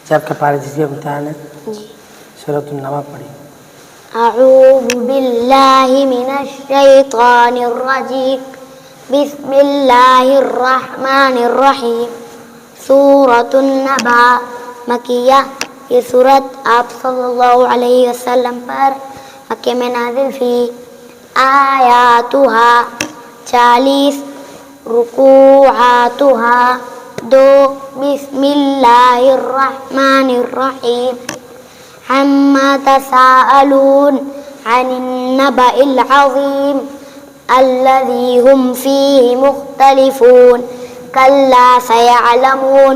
जब का पारे दीजिए इम्तिहान है सूरतुन नवा पढ़ी। अऊज़ु बिल्लाहि मिनश शैतानिर रजीम बिस्मिल्लाहिर रहमानिर रहीम। सूरतुन नबा मकिया, ये सूरत आप सल्लल्लाहु अलैहि वसल्लम पर मक्के में नाज़िल थी। आयातुहा 40, रुकूआतुहा 2, बिस्मिल्लाहिर रहमानिर रहीम। अम्मा तसाअलून अनिन नबइल अज़ीम अल्लज़ी हुम फ़ीहि मुख्तलिफ़ून कल्ला सयअलमून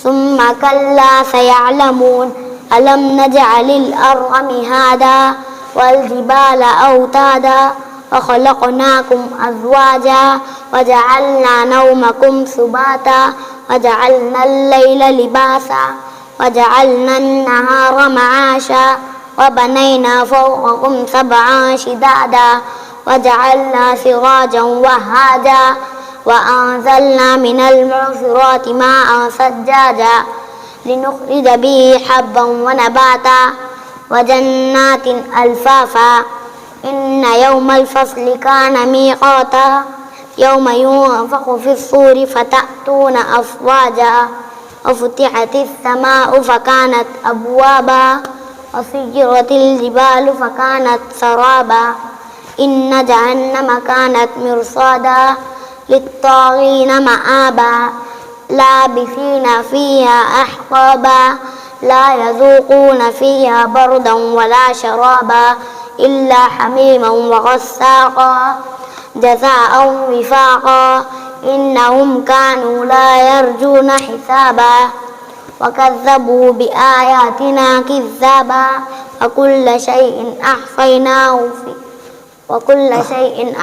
सुम्मा कल्ला सयअलमून अलम नजअलिल अर्ज़ मिहादा वल जिबाल औतादा वख़लक़नाकुम अज़वाजा वजअलना नौमकुम सुबाता वजअलनल लैला लिबासा वजअलना अन्नहार मआशा वबनैना फ़ौक़कुम सबअन शिदादा वजअलना सिराजन वहाजा वअंज़लना मिनल मुअसिराति माअन सज्जाजा लिनुख़रिज बिही हब्बन वनबाता वजन्नातिन अल्फ़ाफ़ा इन्न यौमल फ़स्लि कान मीक़ाता यौम युनफ़ख़ु फ़िस्सूरि फ़तअतून अफ़वाजा वफ़ुतिहतिस समाअु फ़कानत अबवाबा वसुय्यिरतिल जिबालु फ़कानत सराबा इन्न जहन्नम कानत मिर्सादा लित्ताग़ीन मआबा लाबिसीन फ़ीहा अहक़ाबा ला यज़ूक़ून फ़ीहा बरदन वला शराबा इल्ला हमीमन वग़स्साक़ा जज़ाअन विफ़ाक़ा इन्नहुम कानू ला यरजून हिसाबा वकज़्ज़बू बिआयातिना किज़्ज़ाबा वकुल्ल शैइन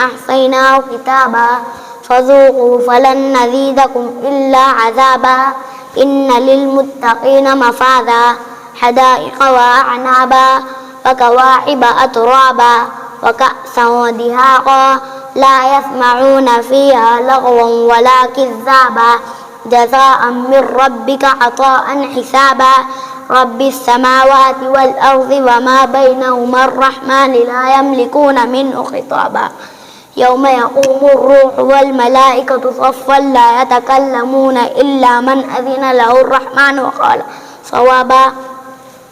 अहसैनाहु किताबा फ़ज़ूक़ू फ़लन नज़ीदकुम इल्ला अज़ाबा इन्न लिलमुत्तक़ीन मफ़ाज़ा हदाइक़ वअअनाबा वकवाइब अतराबा वकअसन वदिहाक़ा ला यस्मऊन फ़ीहा लगवन वला किज़्ज़ाबा जज़ाअन मिन रब्बिक अताअन हिसाबा रब्बिस समावाति वल अर्ज़ि वमा बैनहुमा अर्रहमान ला यमलिकून मिन्हु खिताबा यौम यक़ूमुर रूहु वल मलाइकतु सफ़्फ़न ला यतकल्लमून इल्ला मन अज़िन लहुर रहमान व क़ाल सवाबा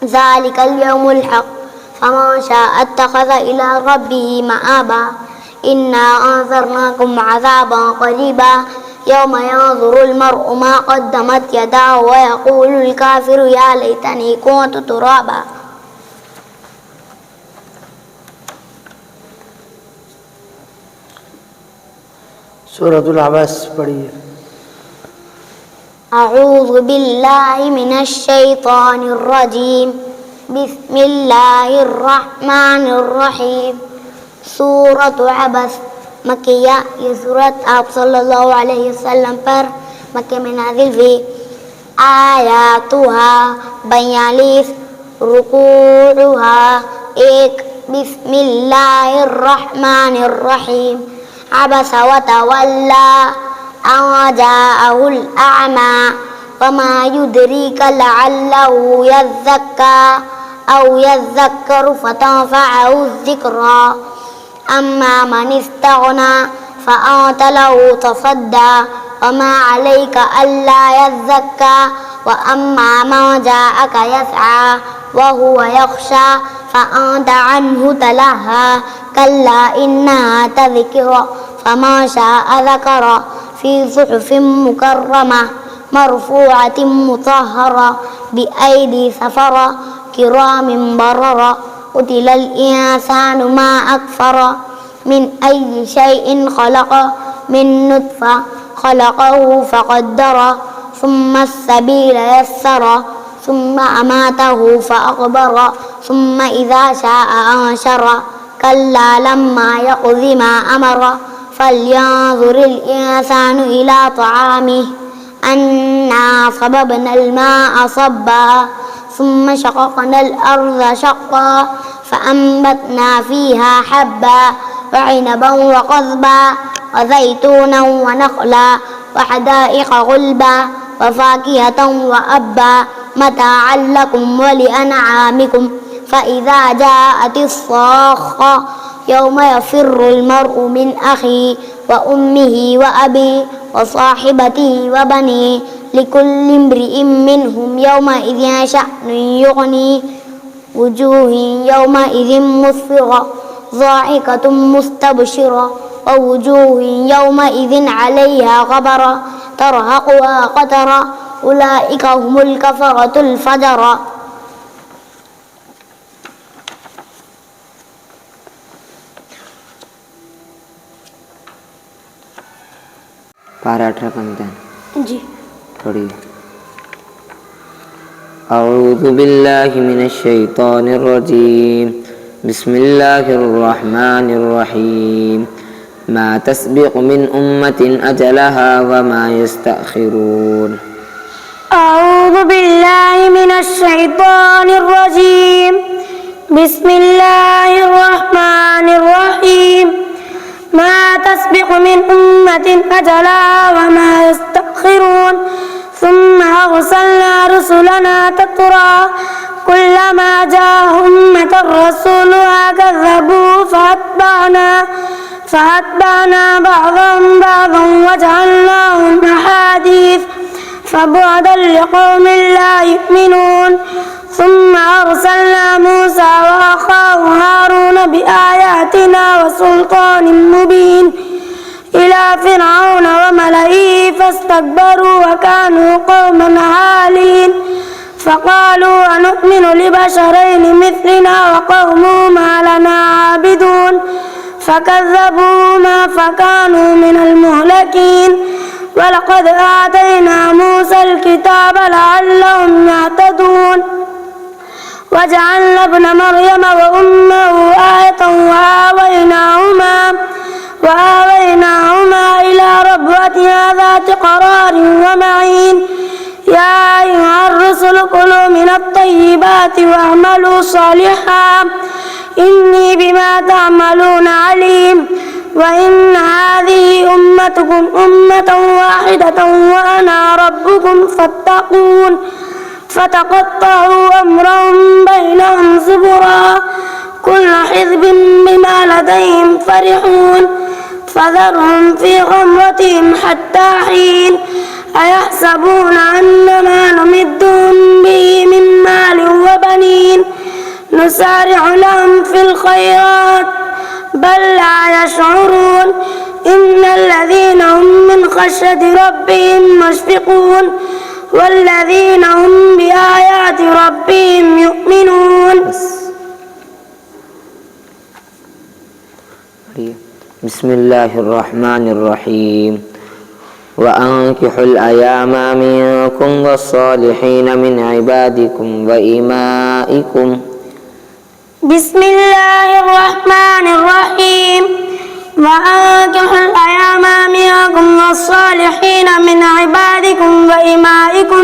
ज़ालिकल यौमुल हक़ फ़मन शाअ इत्तख़ज़ इला रब्बिही मआबा इन्ना अंज़रनाकुम अज़ाबन क़रीबा यौम यंज़ुरुल मर्'उ मा क़द्दमत यदाहु व यक़ूलुल काफ़िरु या लैतनी कुन्तु तुराबा। सूरतुल अबस पढ़िए। अऊज़ु बिल्लाहि मिनश शैतानिर रजीम बिस्मिल्लाहिर रहमानिर रहीम। सूरतुल अबस मकिया, ये सूरत आप सल्लल्लाहु अलैहि वसल्लम पर मक्के में नाज़िल हुई। आयातुहा 42, रुकूउहा 1, बिस्मिल्लाहिर रहमानिर रहीम। अबस व तवल्ला अन जाअहुल अअमा वमा युद्रीक लअल्लहु यज़्ज़क्का औ यज़्ज़क्करु फ़तनफ़अहु ज़िक्रा अम्मा मन इस्तग़ना फ़अंत लहु तसद्दा वमा अलैक अल्ला यज़्ज़क्का व अम्मा मन जाअक यसआ वहुव यख़शा फ़अंत अन्हु तलहा कल्ला इन्नहा तज़किरा फ़मन शाअ ज़करा फ़ी सुहुफ़िन मुकर्रमा मरफ़ूअतिन मुतहहरा बिअयदी सफ़रा किरामिन बररा क़ुतिलल इंसानु मा अकफ़रा मिन अय्यि शैइन ख़लक़ा मिन नुत्फ़ा ख़लक़हु फ़क़द्दरा सुम्मा अस्सबील यस्सरा सुम्मा अमातहु फ़अक़बरा सुम्मा इज़ा शाअ अंशरा कल्ला लम्मा यक़्ज़ि मा अमरा फ़ल्यंज़ुरिल इंसानु इला तआमिहि अन्ना सबबनल माअ सब्बा सुम्मा शक़क़नल अर्ज़ शक़्क़ा फ़अंबतना फ़ीहा हब्बा वعنبا وقضبا وزيتونا ونخلا وحدائق غلبا وفاكهة وأبا متاعا لكم ولأنعامكم فإذا جاءت الصاخة يوم يفر المرء من أخيه وأمه وأبيه وصاحبته وبنيه لكل امرئ منهم يومئذ شأن يغنيه وجوه يومئذ مسفرة ضاحكة مستبشرة ووجوه يومئذ عليها غبرة ترهقها قترة أولئك هم الكفرة الفجرة. पारा 18 का इम्तिहान जी पढ़िए। أعوذ بالله من الشيطان الرجيم بسم الله الرحمن الرحيم ما تسبق من أمة أجلها وما يستأخرون. أعوذ بالله من الشيطان الرجيم بسم الله الرحمن الرحيم ما تسبق من أمة أجلها وما يستأخرون ثم أرسلنا رسلنا تترى كلما جاء أمة رسولها كذبوا فأتبعنا بعضهم بعضا وجعلناهم أحاديث فبعدا لقوم لا يؤمنون. ثم أرسلنا موسى وأخاه هارون بآياتنا وسلطان مبين إلى فرعون وملئه فاستكبروا وكانوا قوما عالين فقالوا أنؤمن لبشرين مثلنا وقومهما لنا عابدون فكذبوهما فكانوا من المهلكين. ولقد آتينا موسى الكتاب لعلهم يهتدون وجعلنا ابن مريم وأمه آية وآويناهما إلى ربوة ذات قرار ومعين. يا أيها الرسل كلوا من الطيبات واعملوا صالحا إني بما تعملون عليم. وإن هذه أمتكم أمة واحدة وأنا ربكم فاتقون فتقطعوا أمرهم بينهم زبرا كل حزب بما لديهم فرحون فذرهم في غمرتهم حتى حين أيحسبون أن ما نمدهم به من مال وبنين نسارع لهم في الخيرات بل لا يشعرون. إن الذين هم من خشية ربهم مشفقون والذين هم بآيات ربهم يؤمنون. بسم الله الرحمن الرحيم وأنكحوا الأيام منكم والصالحين من عبادكم وإمائكم. بسم الله الرحمن الرحيم وأنكحوا الأيام منكم والصالحين من عبادكم وإمائكم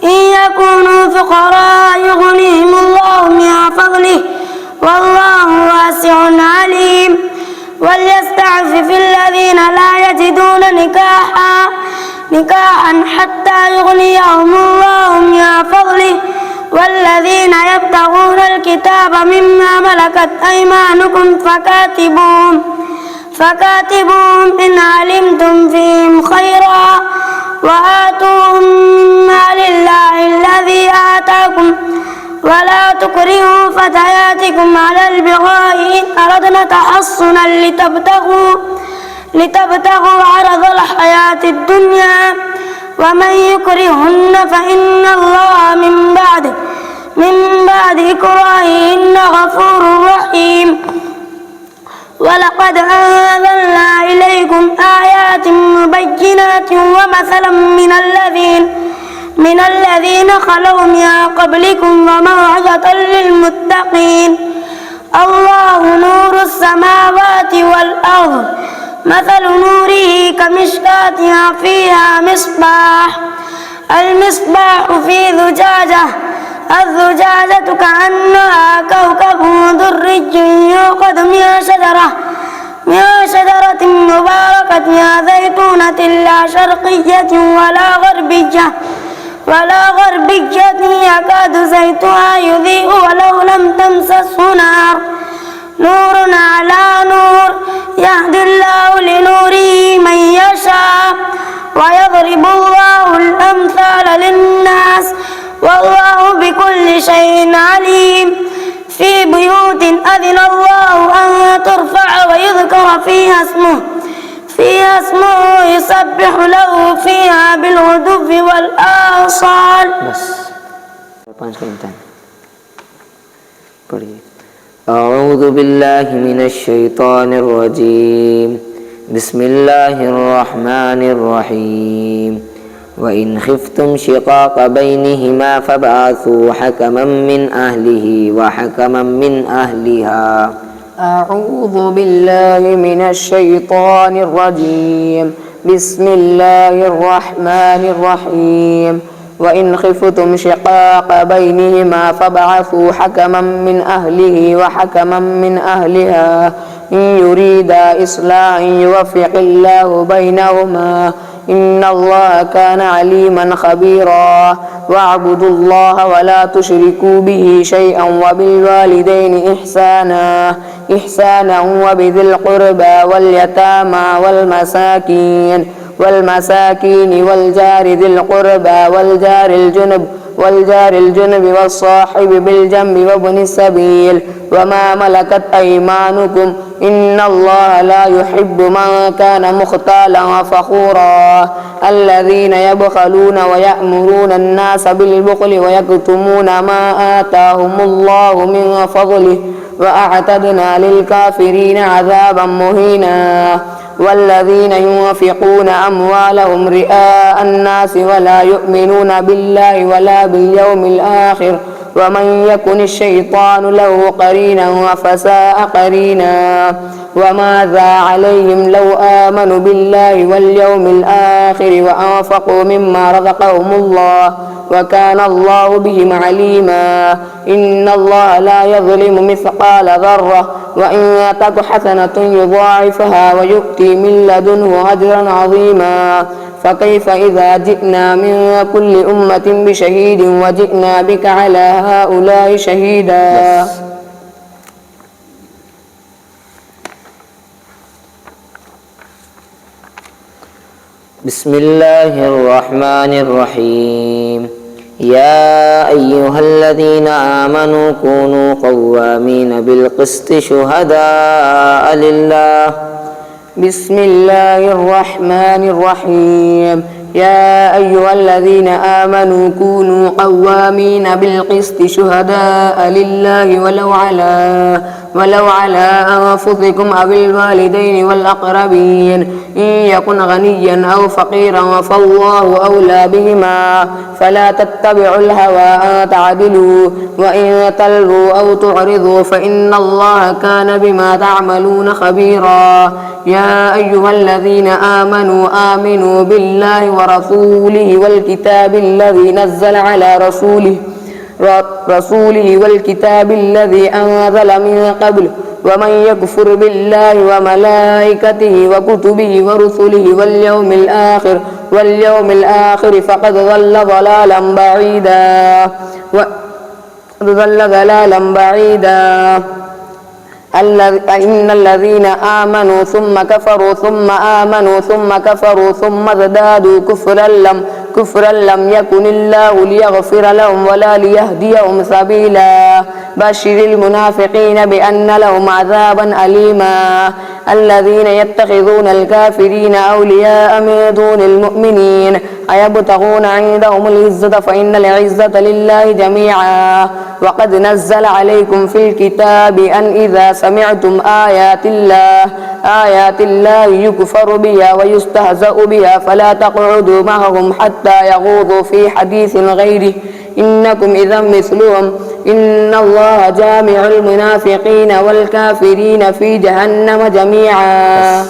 إن يكونوا فقراء يغنيهم الله من فضله والله واسع عليم. وليستعفف الذين لا يجدون نكاحا حتى يغنيهم الله من فضله والذين يبتغون الكتاب مما ملكت أيمانكم فكاتبوهم إن علمتم فيهم خيرا وآتوهم مما لله الذي آتاكم ولا تكرهوا فتياتكم على البغاء إن أردنا تحصنا لتبتغوا عرض الحياة الدنيا ومن يكرهن فإن الله من بعد إكراههن غفور رحيم. ولقد أنزلنا إليكم آيات مبينات ومثلا من الذين خلوا من قبلكم وموعظة للمتقين. الله نور السماوات والأرض مثل نوره كمشكاة فيها المصباح في الزجاجة كأنها كوكب دري يوقد من شجرة مباركة زيتونة لا شرقية ولا غربية يكاد زيتها يضيء ولو لم تمسسه نار نور على نور يهدي الله لنوره من يشاء ويضرب الله الأمثال للناس والله بكل شيء عليم في بيوت أذن الله أن ترفع ويذكر فيها اسمه يسبح له فيها بالغدو والآصال. أعوذ بالله من الشيطان الرجيم. بسم الله الرحمن الرحيم. وإن خفتم شقاق بينهما فابعثوا حكما من أهله وحكما من أهلها. أعوذ بالله من الشيطان الرجيم. بسم الله الرحمن الرحيم. وإن خفتم شقاق بينهما فابعثوا حكما من أهله وحكما من أهلها إن يريدا إصلاحا يوفق الله بينهما إن الله كان عليما خبيرا. واعبدوا الله ولا تشركوا به شيئا وبالوالدين إحسانا وبذي القربى واليتامى والمساكين والجار ذي القربى والجار الجنب والصاحب بالجنب وابن السبيل وما ملكت أيمانكم إن الله لا يحب من كان مختالا فخورا. الذين يبخلون ويأمرون الناس بالبخل ويكتمون ما آتاهم الله من فضله وأعتدنا للكافرين عذابا مهينا. والذين ينفقون أموالهم رئاء الناس ولا يؤمنون بالله ولا باليوم الآخر ومن يكن الشيطان له قرينا فساء قرينا. وماذا عليهم لو آمنوا بالله واليوم الآخر وأنفقوا مما رزقهم الله وكان الله بهم عليما. إن الله لا يظلم مثقال ذرة وإن تك حسنة يضاعفها ويؤتي من لدنه أجرا عظيما. فكيف إذا جئنا من كل أمة بشهيد وجئنا بك على هؤلاء شهيدا. بسم الله الرحمن الرحيم. يا أيها الذين آمنوا كونوا قوامين بالقسط شهداء لله. بسم الله الرحمن الرحيم. يا أيها الذين آمنوا كونوا قوامين بالقسط شهداء لله ولو على أنفسكم أو الوالدين والأقربين إن يكن غنيا أو فقيرا فالله أولى بهما فلا تتبعوا الهوى أن تعدلوا وإن تلووا أو تعرضوا فإن الله كان بما تعملون خبيرا. يا أيها الذين آمنوا بالله ورسوله والكتاب الذي نزل على رسوله والكتاب الذي أنزل من قبل ومن يكفر بالله وملائكته وكتبه ورسله واليوم الآخر فقد ضل ضلالا بعيدا. إن الذين آمنوا ثم كفروا ثم آمنوا ثم كفروا ثم ازدادوا كفرا لم يكن الله ليغفر لهم ولا ليهديهم سبيلا. بشر المنافقين بأن لهم عذابا أليما. الذين يتخذون الكافرين أولياء من دون المؤمنين أيبتغون عندهم العزة فإن العزة لله جميعا. وقد نزل عليكم في الكتاب أن إذا سمعتم آيات الله يكفر بها ويستهزأ بها فلا تقعدوا معهم حتى يخوضوا في حديث غيره إنكم إذا مثلهم إن الله جامع المنافقين والكافرين في جهنم جميعا.